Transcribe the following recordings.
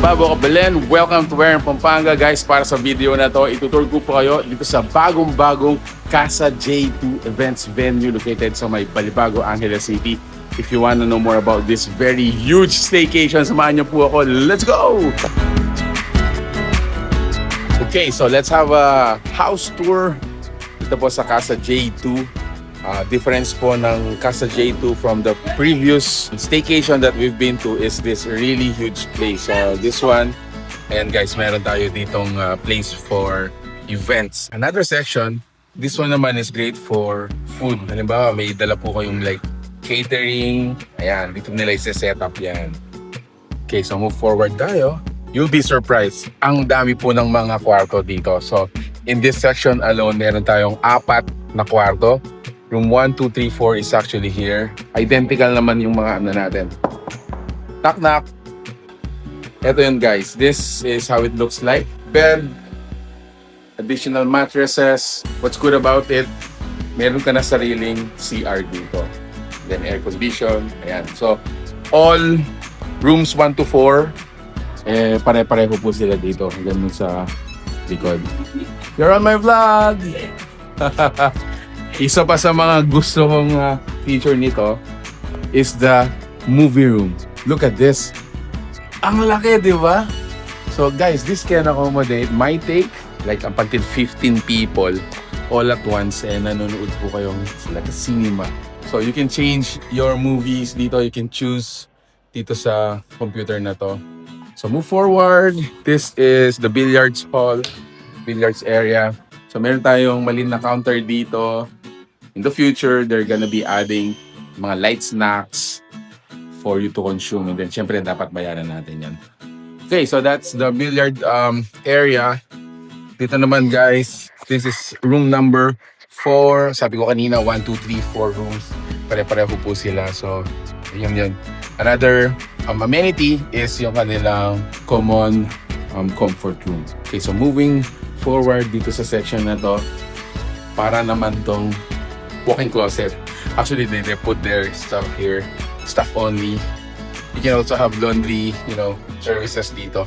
Balibago, Belen. Welcome to Pampanga, guys. Para sa video na to, itutur ko po kayo dito sa bagong-bagong Casa J2 events venue located sa may Balibago, Angeles City. If you want to know more about this very huge staycation, samahan niyo po ako. Let's go! Okay, so let's have a house tour dito po sa Casa J2. Difference po ng Casa J2 from the previous staycation that we've been to is this really huge place. This one, and guys, meron tayo ditong place for events. Another section, this one naman is great for food. Halimbawa, may dala po kayong like catering. Ayan, dito nila i-set up yan. Okay, so move forward tayo. You'll be surprised. Ang dami po ng mga kwarto dito. So, in this section alone, meron tayong 4 na kwarto. Room 1, 2, 3, 4 is actually here. Identical naman yung mga ano natin. Knock knock. Ito yun, guys. This is how it looks like. Bed, additional mattresses. What's good about it, meron ka na sariling CR dito. Then air condition. Ayan. So, all rooms 1 to 4, pare-pareho po sila dito. Ganun sa likod. You're on my vlog! Isa pa sa mga gusto kong feature nito is the movie room. Look at this. Ang laki, di ba? So guys, this can accommodate, might take like up until 15 people all at once, and nanonood po kayong like a cinema. So you can change your movies dito. You can choose dito sa computer na to. So move forward. This is the billiards hall, billiards area. So meron tayong maliit na counter dito. In the future, they're gonna be adding mga light snacks for you to consume. And then, syempre, dapat bayaran natin yan. Okay, so that's the billiard area. Dito naman, guys, this is room number 4. Sabi ko kanina, 1, 2, 3, 4 rooms. Pare-pareho po sila. So, yun. Another amenity is yung kanilang common comfort room. Okay, so moving forward dito sa section na to, para naman tong walk-in closet. Actually, they put their stuff here, stuff only. You can also have laundry, services dito.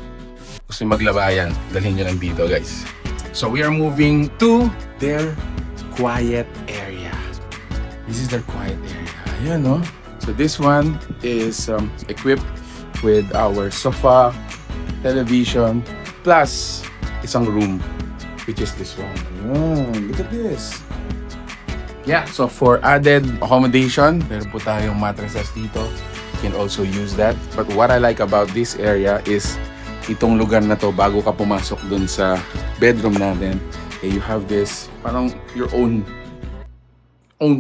Gusto nyo maglaba yan, dalhin nyo lang dito, guys. So we are moving to their quiet area. This is their quiet area. Ayan, no? So this one is equipped with our sofa, television, plus isang room, which is this one. Look at this. Yeah, so for added accommodation, meron po tayong mattresses dito. You can also use that. But what I like about this area is itong lugar na to, bago ka pumasok dun sa bedroom natin, you have this parang your own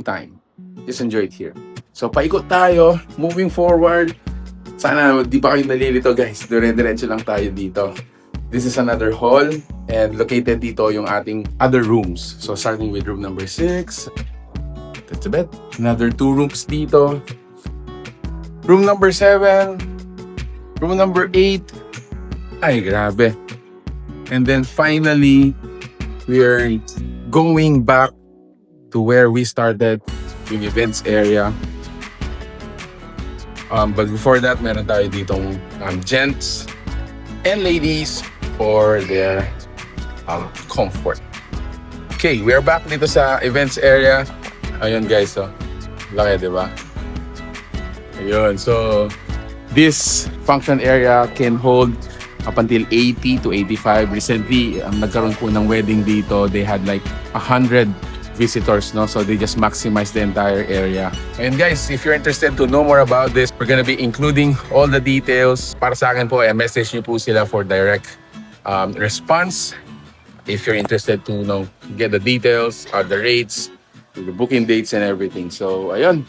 time. Just enjoy it here. So paikot tayo, moving forward. Sana di pa kayo nalilito, guys. Dire-diretso lang tayo dito. This is another hall, and located dito yung ating other rooms. So starting with room number 6. That's the bed. Another 2 rooms dito. Room number 7. Room number 8. Ay, grabe. And then finally, we are going back to where we started, yung events area. But before that, meron tayo ditong gents and ladies for their comfort. Okay, we are back dito sa events area. Ayun, guys, so laki, di ba? Ayun, so this function area can hold up until 80 to 85. Recently, nagkaroon po ng wedding dito. They had like 100 visitors, no? So they just maximize the entire area. And guys, if you're interested to know more about this, we're gonna be including all the details. Para sa akin po, message niyo po sila for direct response. If you're interested to get the details, the rates, the booking dates and everything. So, ayun.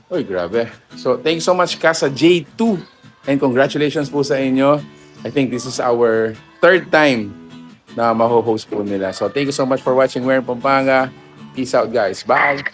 Uy, grabe. So, thank you so much, Casa J2. And congratulations po sa inyo. I think this is our 3rd time na maho-host po nila. So, thank you so much for watching Pampanga. Peace out, guys. Bye!